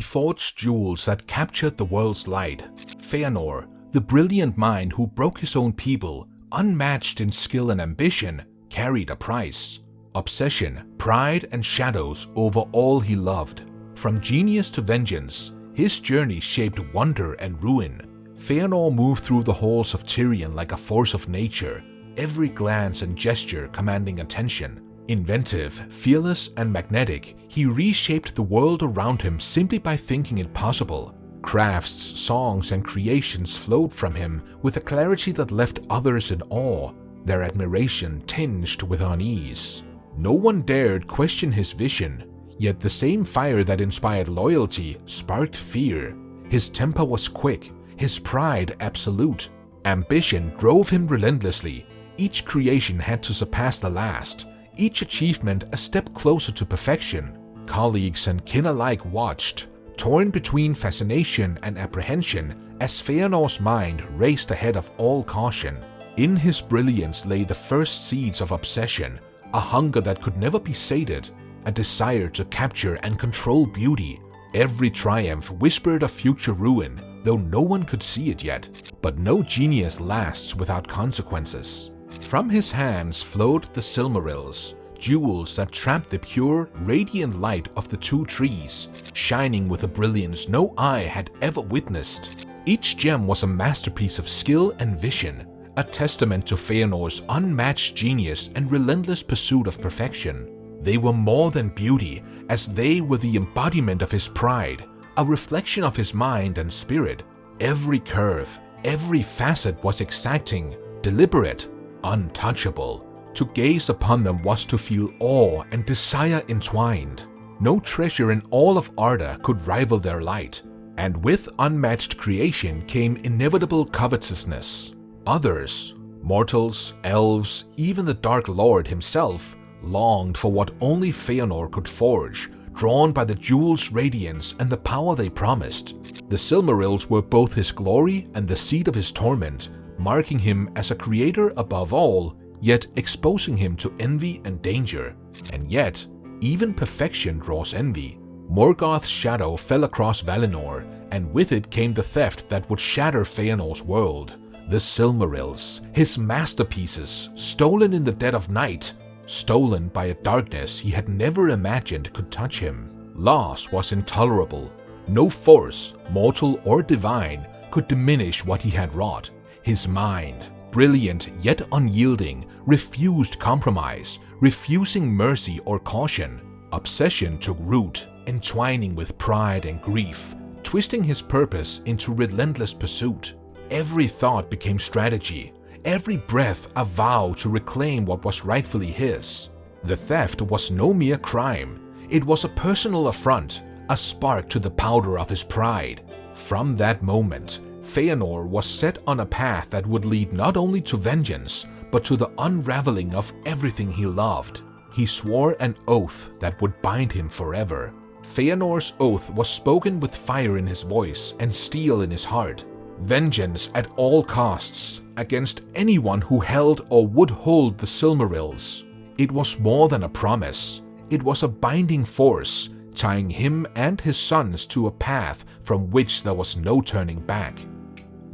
forged jewels that captured the world's light. Fëanor, the brilliant mind who broke his own people, unmatched in skill and ambition, carried a price. Obsession, pride, and shadows over all he loved. From genius to vengeance, his journey shaped wonder and ruin. Fëanor moved through the halls of Tirion like a force of nature, every glance and gesture commanding attention. Inventive, fearless, and magnetic, he reshaped the world around him simply by thinking it possible. Crafts, songs, and creations flowed from him with a clarity that left others in awe, their admiration tinged with unease. No one dared question his vision, yet the same fire that inspired loyalty sparked fear. His temper was quick, his pride absolute. Ambition drove him relentlessly. Each creation had to surpass the last, each achievement a step closer to perfection. Colleagues and kin alike watched, torn between fascination and apprehension as Fëanor's mind raced ahead of all caution. In his brilliance lay the first seeds of obsession, a hunger that could never be sated, a desire to capture and control beauty. Every triumph whispered of future ruin, though no one could see it yet. But no genius lasts without consequences. From his hands flowed the silmarillions, jewels that trapped the pure, radiant light of the two trees, shining with a brilliance no eye had ever witnessed. Each gem was a masterpiece of skill and vision, a testament to Fëanor's unmatched genius and relentless pursuit of perfection. They were more than beauty, as they were the embodiment of his pride, a reflection of his mind and spirit. Every curve, every facet was exacting, deliberate, untouchable. To gaze upon them was to feel awe and desire entwined. No treasure in all of Arda could rival their light, and with unmatched creation came inevitable covetousness. Others, mortals, elves, even the Dark Lord himself, longed for what only Fëanor could forge, drawn by the jewel's radiance and the power they promised. The silmarillions were both his glory and the seed of his torment, marking him as a creator above all, yet exposing him to envy and danger. And yet, even perfection draws envy. Morgoth's shadow fell across Valinor, and with it came the theft that would shatter Fëanor's world. The silmarillions, his masterpieces, stolen in the dead of night, stolen by a darkness he had never imagined could touch him. Loss was intolerable. No force, mortal or divine, could diminish what he had wrought. His mind, brilliant yet unyielding, refused compromise, refusing mercy or caution. Obsession took root, entwining with pride and grief, twisting his purpose into relentless pursuit. Every thought became strategy, every breath a vow to reclaim what was rightfully his. The theft was no mere crime, it was a personal affront, a spark to the powder of his pride. From that moment, Fëanor was set on a path that would lead not only to vengeance, but to the unraveling of everything he loved. He swore an oath that would bind him forever. Fëanor's oath was spoken with fire in his voice and steel in his heart. Vengeance at all costs, against anyone who held or would hold the silmarillions. It was more than a promise. It was a binding force, tying him and his sons to a path from which there was no turning back.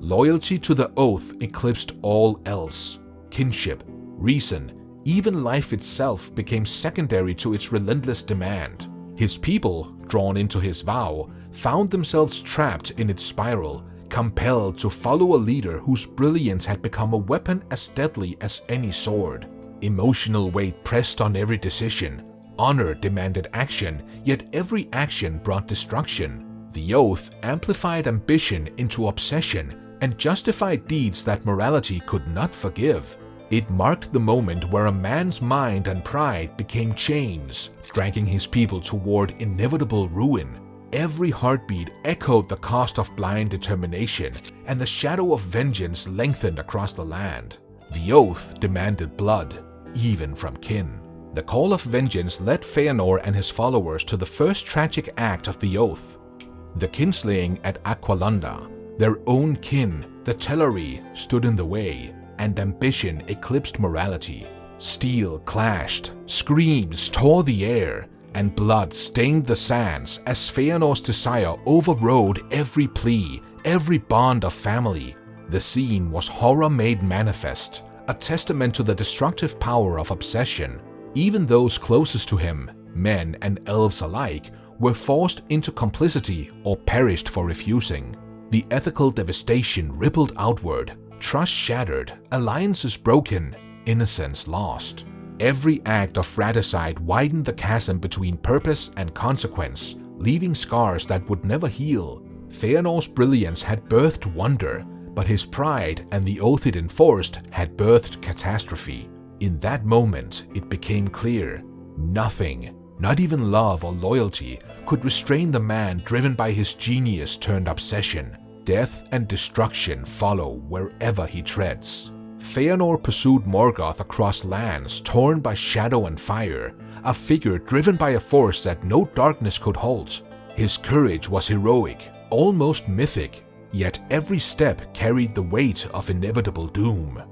Loyalty to the oath eclipsed all else. Kinship, reason, even life itself became secondary to its relentless demand. His people, drawn into his vow, found themselves trapped in its spiral, compelled to follow a leader whose brilliance had become a weapon as deadly as any sword. Emotional weight pressed on every decision. Honor demanded action, yet every action brought destruction. The oath amplified ambition into obsession and justified deeds that morality could not forgive. It marked the moment where a man's mind and pride became chains, dragging his people toward inevitable ruin. Every heartbeat echoed the cost of blind determination, and the shadow of vengeance lengthened across the land. The oath demanded blood, even from kin. The call of vengeance led Fëanor and his followers to the first tragic act of the oath, the kinslaying at Aqualunda. Their own kin, the Teleri, stood in the way, and ambition eclipsed morality. Steel clashed, screams tore the air, and blood stained the sands as Fëanor's desire overrode every plea, every bond of family. The scene was horror made manifest, a testament to the destructive power of obsession. Even those closest to him, men and elves alike, were forced into complicity or perished for refusing. The ethical devastation rippled outward, trust shattered, alliances broken, innocence lost. Every act of fratricide widened the chasm between purpose and consequence, leaving scars that would never heal. Fëanor's brilliance had birthed wonder, but his pride and the oath it enforced had birthed catastrophe. In that moment, it became clear: nothing, not even love or loyalty, could restrain the man driven by his genius turned obsession. Death and destruction follow wherever he treads. Fëanor pursued Morgoth across lands torn by shadow and fire, a figure driven by a force that no darkness could halt. His courage was heroic, almost mythic, yet every step carried the weight of inevitable doom.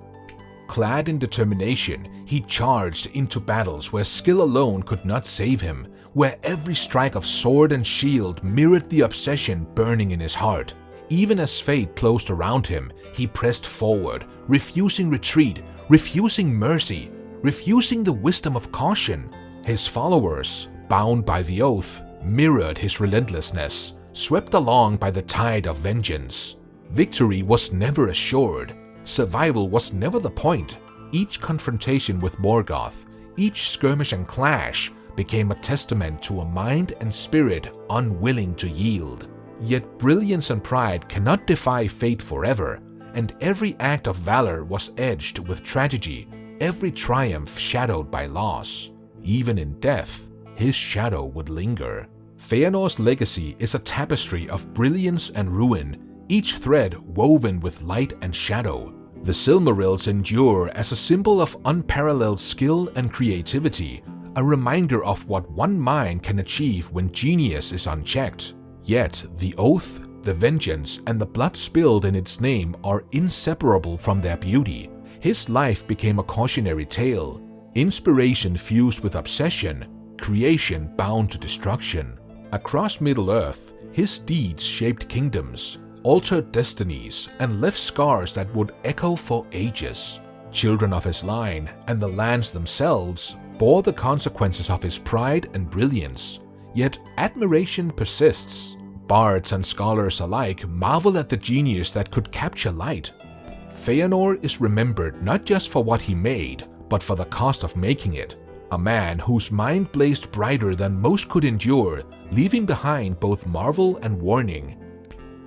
Clad in determination, he charged into battles where skill alone could not save him, where every strike of sword and shield mirrored the obsession burning in his heart. Even as fate closed around him, he pressed forward, refusing retreat, refusing mercy, refusing the wisdom of caution. His followers, bound by the oath, mirrored his relentlessness, swept along by the tide of vengeance. Victory was never assured. Survival was never the point. Each confrontation with Morgoth, each skirmish and clash, became a testament to a mind and spirit unwilling to yield. Yet brilliance and pride cannot defy fate forever, and every act of valor was edged with tragedy, every triumph shadowed by loss. Even in death, his shadow would linger. Fëanor's legacy is a tapestry of brilliance and ruin, each thread woven with light and shadow. The Silmarils endure as a symbol of unparalleled skill and creativity, a reminder of what one mind can achieve when genius is unchecked. Yet the oath, the vengeance, and the blood spilled in its name are inseparable from their beauty. His life became a cautionary tale, inspiration fused with obsession, creation bound to destruction. Across Middle-earth, his deeds shaped kingdoms, altered destinies, and left scars that would echo for ages. Children of his line and the lands themselves bore the consequences of his pride and brilliance. Yet admiration persists. Bards and scholars alike marvel at the genius that could capture light. Fëanor is remembered not just for what he made, but for the cost of making it. A man whose mind blazed brighter than most could endure, leaving behind both marvel and warning.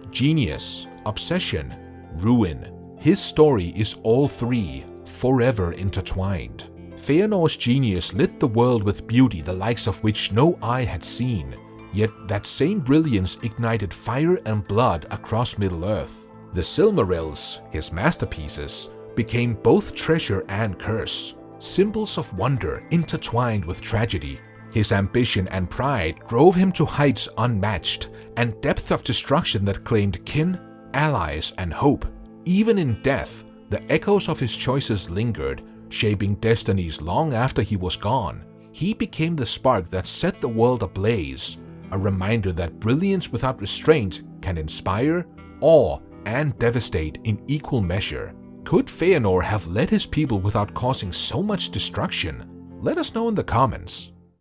Genius, obsession, ruin. His story is all three, forever intertwined. Fëanor's genius lit the world with beauty the likes of which no eye had seen. Yet that same brilliance ignited fire and blood across Middle-earth. The Silmarils, his masterpieces, became both treasure and curse, symbols of wonder intertwined with tragedy. His ambition and pride drove him to heights unmatched, and depth of destruction that claimed kin, allies, and hope. Even in death, the echoes of his choices lingered, shaping destinies long after he was gone. He became the spark that set the world ablaze, a reminder that brilliance without restraint can inspire, awe, and devastate in equal measure. Could Fëanor have led his people without causing so much destruction? Let us know in the comments.